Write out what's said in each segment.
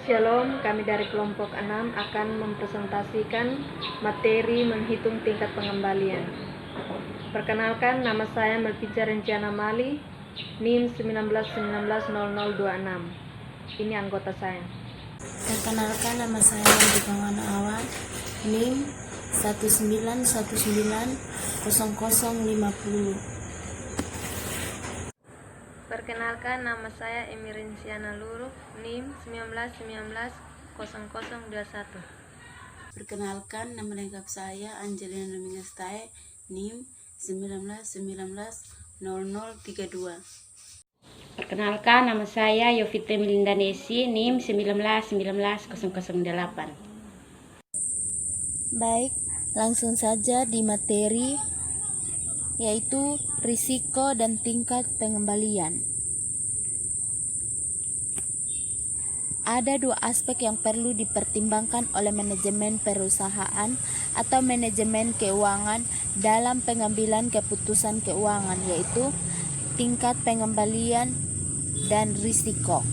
Shalom, kami dari kelompok 6 akan mempresentasikan materi menghitung tingkat pengembalian. Perkenalkan, nama saya Melpiza Renciana Mali, NIM 19190026. Ini anggota saya. Perkenalkan, nama saya Andika Awan, NIM 19190050. Perkenalkan, nama saya Emi Renciana Luruh, NIM 19190021. Perkenalkan, nama lengkap saya Angelina Lumingastae, NIM 19190032. Perkenalkan, nama saya Yovita Melindanesi, NIM 19190008. Baik, langsung saja di materi, yaitu risiko dan tingkat pengembalian. Ada dua aspek yang perlu dipertimbangkan oleh manajemen perusahaan atau manajemen keuangan dalam pengambilan keputusan keuangan, yaitu tingkat pengembalian dan risiko.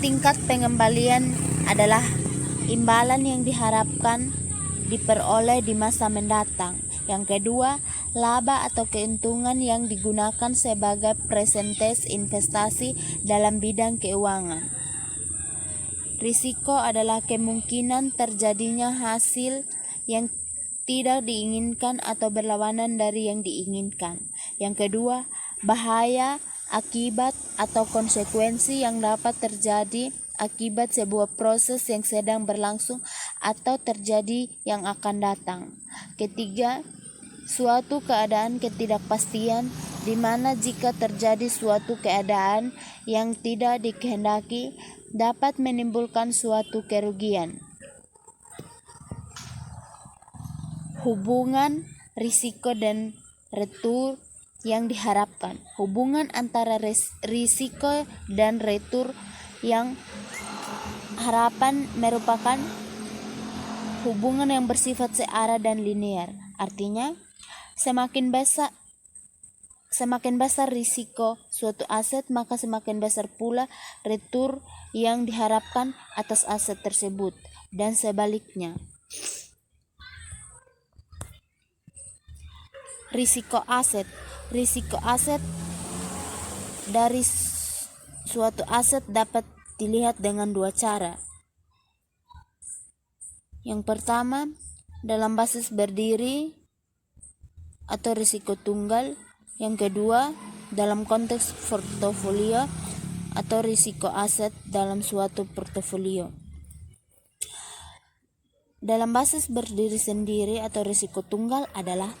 Tingkat pengembalian adalah imbalan yang diharapkan diperoleh di masa mendatang. Yang kedua, laba atau keuntungan yang digunakan sebagai persentase investasi dalam bidang keuangan. Risiko adalah kemungkinan terjadinya hasil yang tidak diinginkan atau berlawanan dari yang diinginkan. Yang kedua, bahaya, akibat atau konsekuensi yang dapat terjadi akibat sebuah proses yang sedang berlangsung atau terjadi yang akan datang. Ketiga, suatu keadaan ketidakpastian di mana jika terjadi suatu keadaan yang tidak dikehendaki dapat menimbulkan suatu kerugian. Hubungan risiko dan retur yang diharapkan. Hubungan antara risiko dan retur yang harapan merupakan hubungan yang bersifat searah dan linear. Artinya, semakin besar risiko suatu aset, maka semakin besar pula retur yang diharapkan atas aset tersebut, dan sebaliknya. Risiko aset dari suatu aset dapat dilihat dengan dua cara. Yang pertama, dalam basis berdiri atau risiko tunggal. Yang kedua, dalam konteks portofolio atau risiko aset dalam suatu portofolio. Dalam basis berdiri sendiri atau risiko tunggal adalah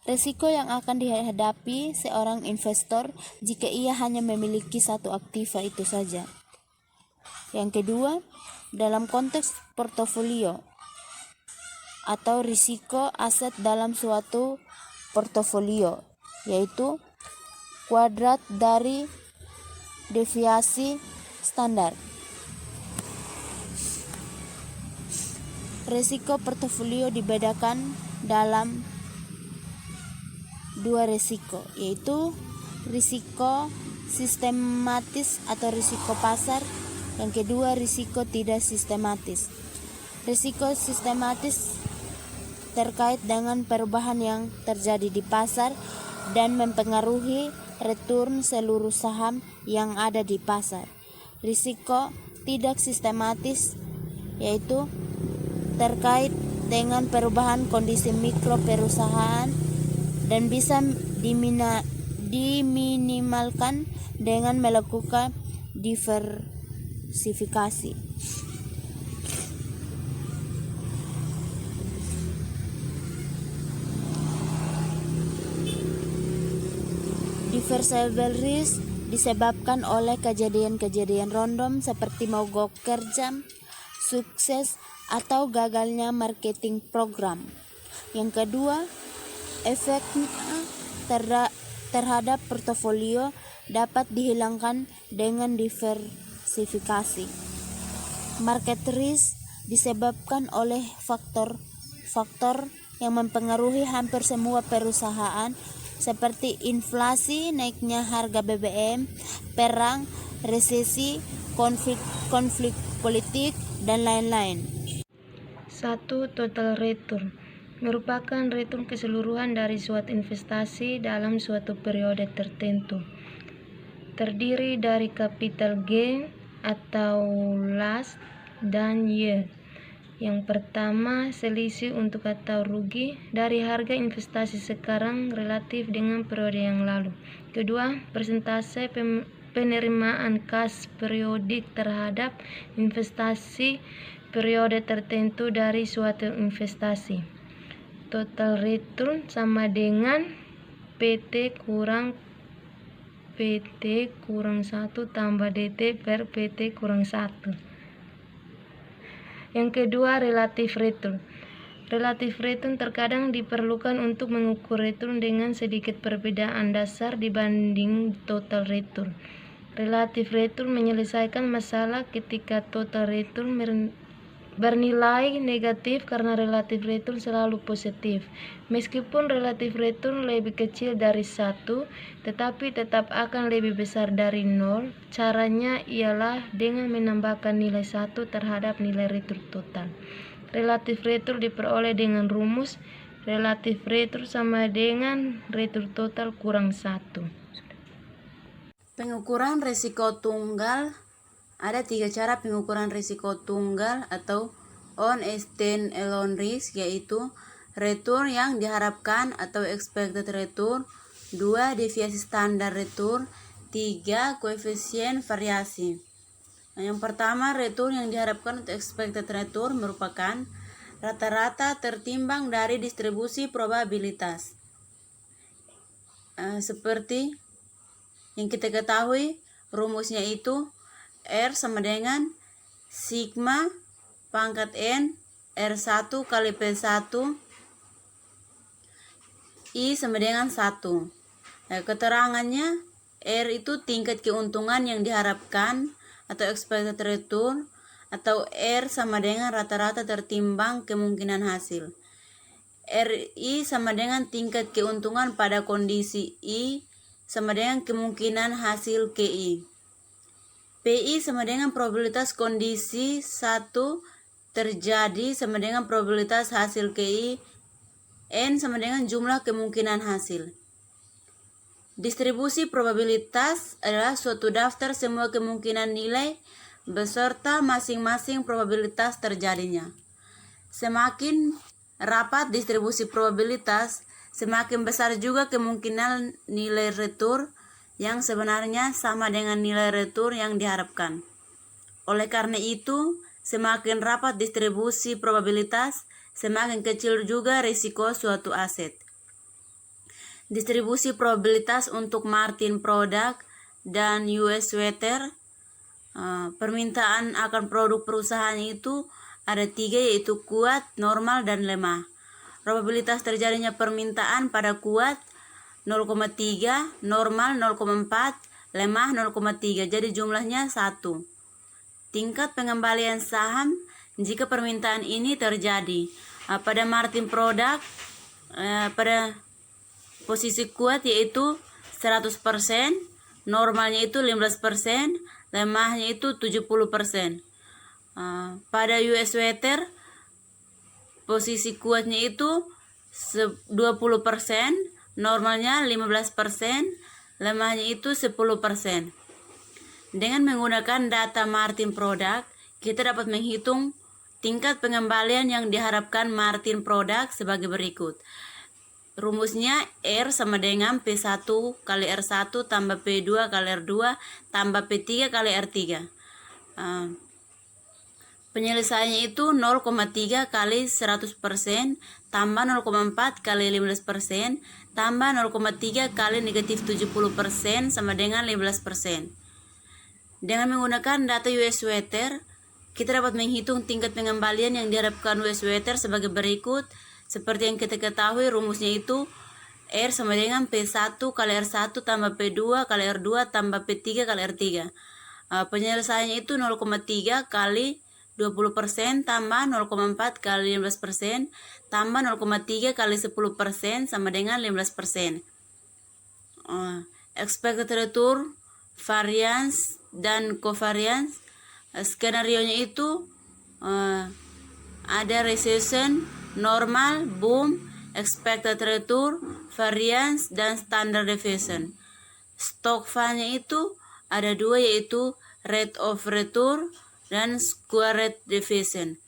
risiko yang akan dihadapi seorang investor jika ia hanya memiliki satu aktiva itu saja. Yang kedua, dalam konteks portofolio atau risiko aset dalam suatu portofolio, yaitu kuadrat dari deviasi standar. Risiko portofolio dibedakan dalam dua risiko, yaitu risiko sistematis atau risiko pasar. Yang kedua, risiko tidak sistematis. Risiko sistematis terkait dengan perubahan yang terjadi di pasar dan mempengaruhi return seluruh saham yang ada di pasar. Risiko tidak sistematis yaitu terkait dengan perubahan kondisi mikro perusahaan dan bisa diminimalkan dengan melakukan diversifikasi. Reversible risk disebabkan oleh kejadian-kejadian random seperti mogok kerja, sukses atau gagalnya marketing program. Yang kedua, efeknya terhadap portofolio dapat dihilangkan dengan diversifikasi. Market risk disebabkan oleh faktor yang mempengaruhi hampir semua perusahaan seperti inflasi, naiknya harga BBM, perang, resesi, konflik politik, dan lain-lain. 1. Total return merupakan return keseluruhan dari suatu investasi dalam suatu periode tertentu. Terdiri dari capital gain atau loss dan yield. Yang pertama, selisih untuk atau rugi dari harga investasi sekarang relatif dengan periode yang lalu. Kedua, persentase penerimaan kas periodik terhadap investasi periode tertentu dari suatu investasi. Total return sama dengan PT kurang 1 tambah DT per PT kurang 1. Yang kedua, relative return. Relative return terkadang diperlukan untuk mengukur return dengan sedikit perbedaan dasar dibanding total return. Relative return menyelesaikan masalah ketika total return bernilai negatif karena relative return selalu positif. Meskipun relative return lebih kecil dari 1, tetapi tetap akan lebih besar dari 0. Caranya ialah dengan menambahkan nilai 1 terhadap nilai return total. Relative return diperoleh dengan rumus relative return sama dengan return total kurang 1. Pengukuran risiko tunggal. Ada 3 cara pengukuran risiko tunggal atau on a stand-alone risk, yaitu return yang diharapkan atau expected return, 2. deviasi standar return, 3. koefisien variasi. Yang pertama, return yang diharapkan atau expected return merupakan rata-rata tertimbang dari distribusi probabilitas. Seperti yang kita ketahui, rumusnya itu R sama dengan sigma pangkat N R1 kali P1 I sama dengan 1. Keterangannya, R itu tingkat keuntungan yang diharapkan atau expected return, atau R sama dengan rata-rata tertimbang kemungkinan hasil. RI sama dengan tingkat keuntungan pada kondisi I sama dengan kemungkinan hasil KI. PI sama dengan probabilitas kondisi 1 terjadi sama dengan probabilitas hasil KI. N sama dengan jumlah kemungkinan hasil. Distribusi probabilitas adalah suatu daftar semua kemungkinan nilai beserta masing-masing probabilitas terjadinya. Semakin rapat distribusi probabilitas, semakin besar juga kemungkinan nilai return yang sebenarnya sama dengan nilai return yang diharapkan. Oleh karena itu, semakin rapat distribusi probabilitas, semakin kecil juga risiko suatu aset. Distribusi probabilitas untuk Martin Product dan US Sweater. Permintaan akan produk perusahaan itu ada 3, yaitu kuat, normal, dan lemah. Probabilitas terjadinya permintaan pada kuat 0,3, normal 0,4, lemah 0,3, jadi jumlahnya 1. Tingkat pengembalian saham jika permintaan ini terjadi. Pada Martin Product, pada posisi kuat yaitu 100%, normalnya itu 15%, lemahnya itu 70%. Pada US Sweater, posisi kuatnya itu 20%, normalnya 15%, lemahnya itu 10%. Dengan menggunakan data Martin Product, kita dapat menghitung tingkat pengembalian yang diharapkan Martin Product sebagai berikut. Rumusnya R sama dengan P1 kali R1 tambah P2 kali R2 tambah P3 kali R3. Penyelesaiannya itu 0,3 kali 100% tambah 0,4 kali 15% tambah 0,3 kali negatif 70% sama dengan 15%. Dengan menggunakan data US Sweater, kita dapat menghitung tingkat pengembalian yang diharapkan US Sweater sebagai berikut. Seperti yang kita ketahui, rumusnya itu R sama dengan P1 kali R1 tambah P2 kali R2 tambah P3 kali R3. Penyelesaiannya itu 0,3 kali 20% tambah 0,4 kali 15% tambah 0,3 kali 10% sama dengan 15%. Expected return variance dan covariance. Skenario-nya itu ada recession, normal, boom, expected return, variance, dan standard deviation. Stock fund-nya itu ada dua, yaitu rate of return dan square rate deviation.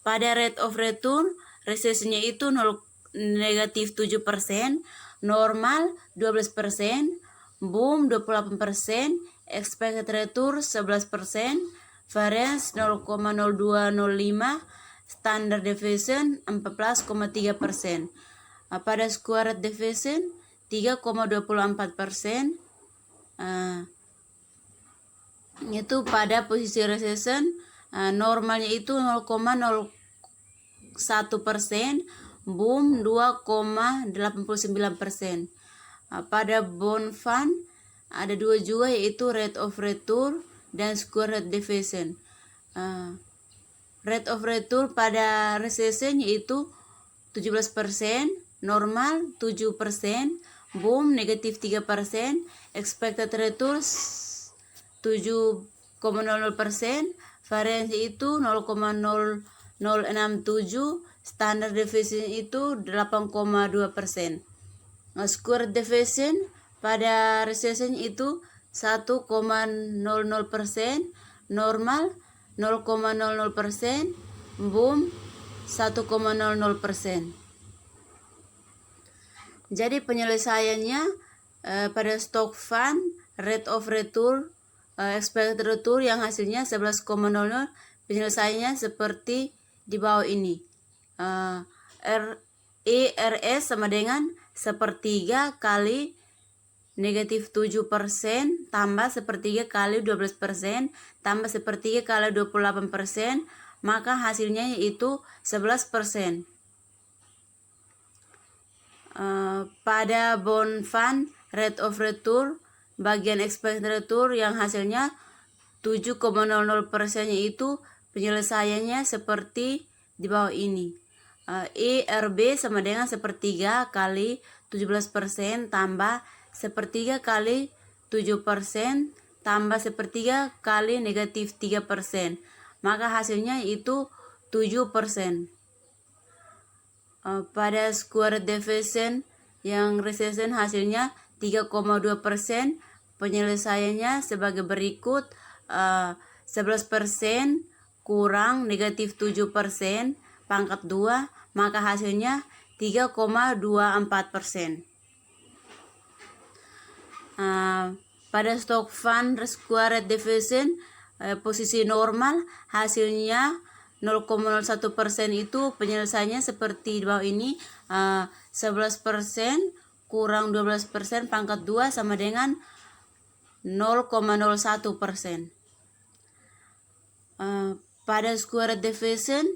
Pada rate of return, recession-nya itu negatif 7%, normal 12%, boom 28%, expected return 11%, variance 0,0205, standard deviation 14,3%. Pada square rate deviation 3,24%. Itu pada posisi recession, normalnya itu 0,01%, boom 2,89%. Pada bond fund ada dua juga, yaitu rate of return dan square rate deviation. Rate of return pada recession yaitu 17%, normal 7%, boom negatif 3%, expected return 7,00%, variance itu 0,0067, standard deviation itu 8,2%. Square deviation pada recession itu 1,00%, normal 0,00%, boom 1,00%. Jadi penyelesaiannya pada stock fund rate of return expected return yang hasilnya 11,00, penyelesaiannya seperti di bawah ini. RS sama dengan sepertiga kali negatif 7% tambah sepertiga kali 12% tambah sepertiga kali 28%, maka hasilnya yaitu 11%. Pada bond fund rate of return bagian expected return yang hasilnya 7,00%, yaitu penyelesaiannya seperti di bawah ini. ERB sama dengan sepertiga kali 17% tambah sepertiga kali 7% tambah sepertiga kali negatif 3%, maka hasilnya itu 7%. Pada square deviation yang recession hasilnya 3,2%, penyelesaiannya sebagai berikut. 11% kurang negatif 7% pangkat 2, maka hasilnya 3,24%. Pada stock fund square rate deviation posisi normal hasilnya 0,01% itu penyelesaiannya seperti di bawah ini. 11% kurang 12% pangkat 2 sama dengan 0,01%. Pada square rate deviation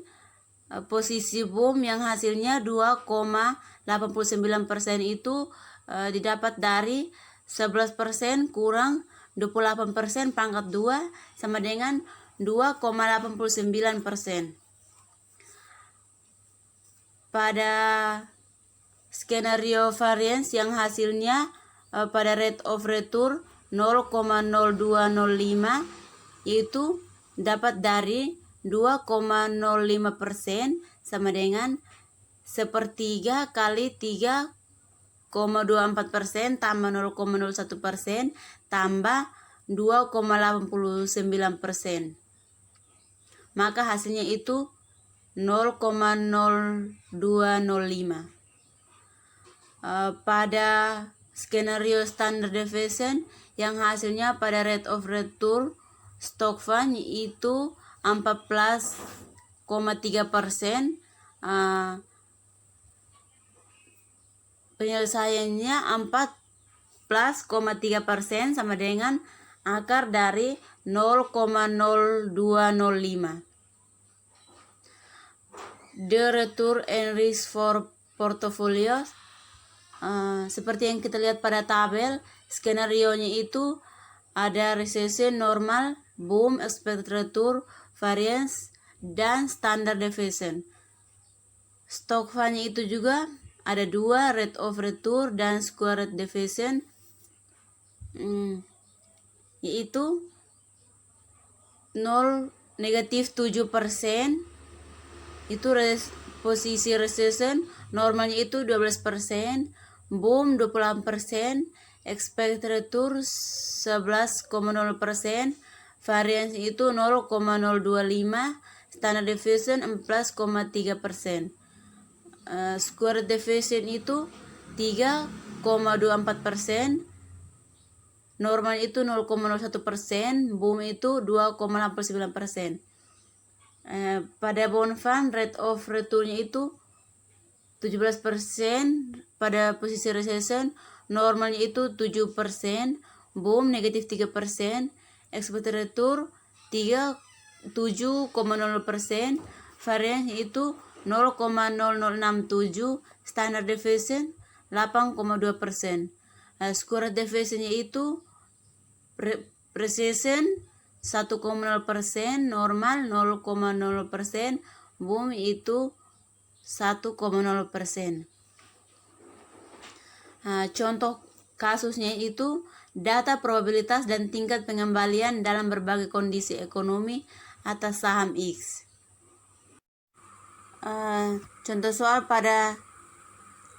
posisi boom yang hasilnya 2,89% itu didapat dari 11% kurang 28% pangkat 2 sama dengan 2,89%. Pada skenario variance yang hasilnya pada rate of return 0,0205 yaitu dapat dari 2,05% sama dengan sepertiga kali 3,24% tambah 0,01% tambah 2,89%, maka hasilnya itu 0,0205. Pada skenario standard deviation yang hasilnya pada rate of return stock fund itu 14,3%, penyelesaiannya 14,3% sama dengan akar dari 0,0205. The return and risk for portfolios seperti yang kita lihat pada tabel, skenario-nya itu ada recession, normal, boom, expected return, variance, dan standard deviation. Stock fund-nya itu juga ada dua, rate of return dan square rate deviation. yaitu negatif 7%, itu posisi recession, normalnya itu 12%, boom 28%, expected return 11,0%, variance itu 0,025, standard deviation 14,3%, square deviation itu 3,24%, normal itu 0,01%, boom itu 2,89%. Pada bond fund rate of returnnya itu 17%, pada posisi recession normalnya itu 7%, boom negatif 3%, expected return 7,0%, variance itu 0,0067, standard deviation 8,2%. Square deviationnya itu recession 1,0%, normal 0,0%, boom itu 1,0%. Contoh kasusnya itu data probabilitas dan tingkat pengembalian dalam berbagai kondisi ekonomi atas saham X. Contoh soal pada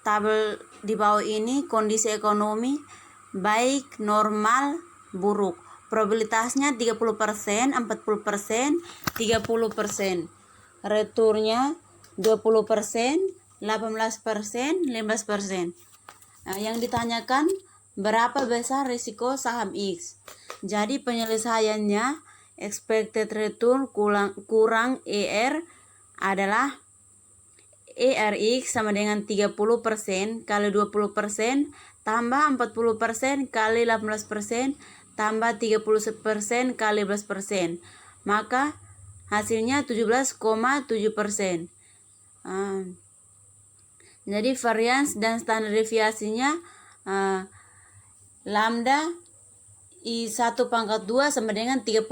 tabel di bawah ini, kondisi ekonomi baik, normal, buruk. Probabilitasnya 30%, 40%, 30%. Returnnya 20%, 18%, 15%. Yang ditanyakan berapa besar risiko saham X. Jadi penyelesaiannya expected return kurang ER adalah ERX sama dengan 30% kali 20% tambah 40% kali 18% tambah 30% kali 11%. Maka hasilnya 17,7%. Jadi variance dan standar deviasinya lambda I1 pangkat 2 sama dengan 30%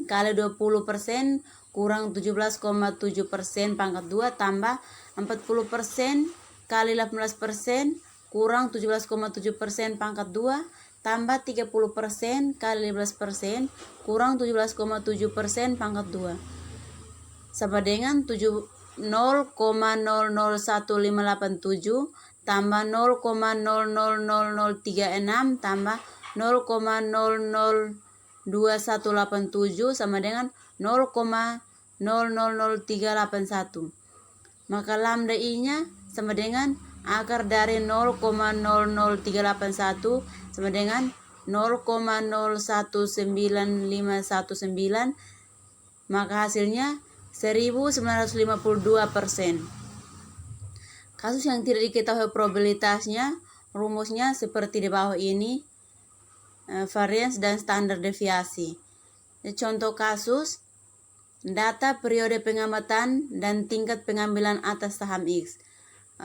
kali 20% kurang 17,7% pangkat 2 tambah 40% kali 18% kurang 17,7% pangkat 2 tambah 30% kali 15% kurang 17,7% pangkat 2 sama dengan 0,001587 tambah 0,000036 tambah 0,002187 sama dengan 0,000381. Maka lambda I-nya sama dengan akar dari 0,00381 sama dengan 0,019519. Maka hasilnya 1952%. Kasus yang tidak diketahui probabilitasnya, rumusnya seperti di bawah ini, variance dan standar deviasi. Contoh kasus, data periode pengamatan dan tingkat pengambilan atas saham X.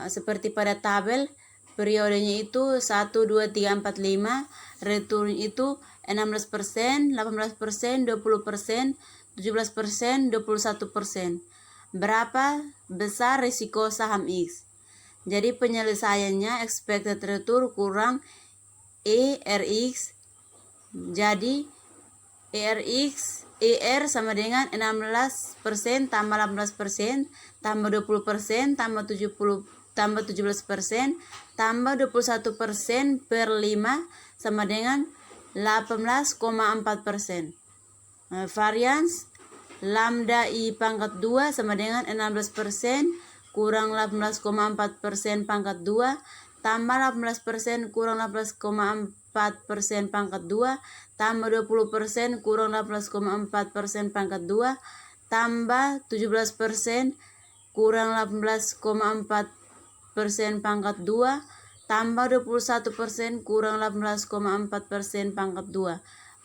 Seperti pada tabel, periodenya itu 1, 2, 3, 4, 5, return itu 16%, 18%, 20%, 17%, 21%. Berapa besar risiko saham X? Jadi penyelesaiannya expected return kurang ERX. Jadi ER sama dengan 16% tambah 18% tambah 20% tambah 70 tambah 17% tambah 21% per 5 sama dengan 18,4%. Variance lambda I pangkat 2 sama dengan 16% kurang 18,4% pangkat 2 tambah 18% kurang 18,4% pangkat 2 tambah 20% kurang 18,4% pangkat 2 tambah 17% kurang 18,4% pangkat 2 tambah 21% kurang 18,4% pangkat 2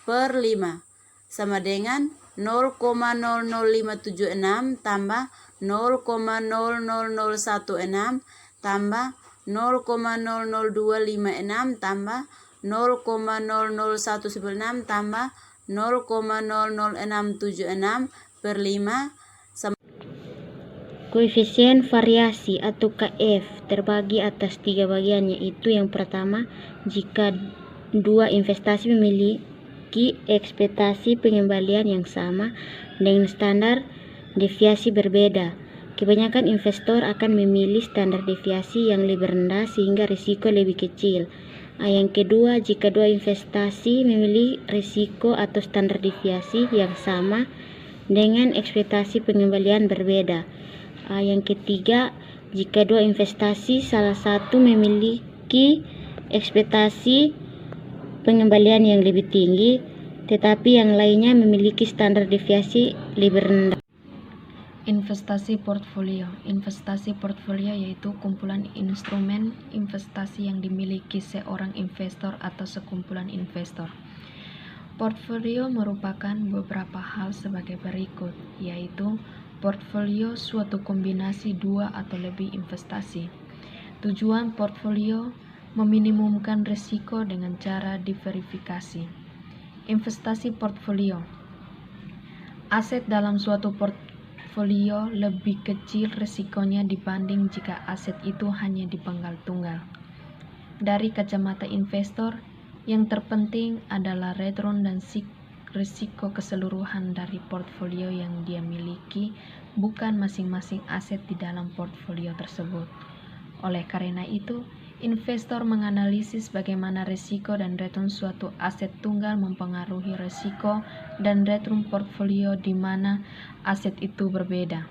per 5 sama dengan 0,00576 tambah 0,00016 tambah 0,00256 tambah 0,00196 tambah 0,00676 per 5 sama. Koefisien variasi atau KF terbagi atas 3 bagian, yaitu yang pertama, jika dua investasi memiliki ekspektasi pengembalian yang sama dengan standar deviasi berbeda. Kebanyakan investor akan memilih standar deviasi yang lebih rendah sehingga risiko lebih kecil. Yang kedua, jika dua investasi memilih risiko atau standar deviasi yang sama dengan ekspektasi pengembalian berbeda. Yang ketiga, jika dua investasi salah satu memiliki ekspektasi pengembalian yang lebih tinggi, tetapi yang lainnya memiliki standar deviasi lebih rendah. Investasi portfolio. Investasi portfolio yaitu kumpulan instrumen investasi yang dimiliki seorang investor atau sekumpulan investor. Portfolio merupakan beberapa hal sebagai berikut, yaitu portfolio suatu kombinasi dua atau lebih investasi. Tujuan portfolio meminimumkan risiko dengan cara diverifikasi. Investasi portfolio. Aset dalam suatu portfolio lebih kecil risikonya dibanding jika aset itu hanya dipenggal tunggal. Dari kacamata investor, yang terpenting adalah return dan risiko keseluruhan dari portfolio yang dia miliki, bukan masing-masing aset di dalam portfolio tersebut. Oleh karena itu, investor menganalisis bagaimana risiko dan return suatu aset tunggal mempengaruhi risiko dan return portfolio di mana aset itu berbeda.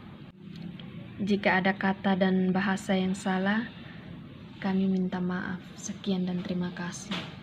Jika ada kata dan bahasa yang salah, kami minta maaf. Sekian dan terima kasih.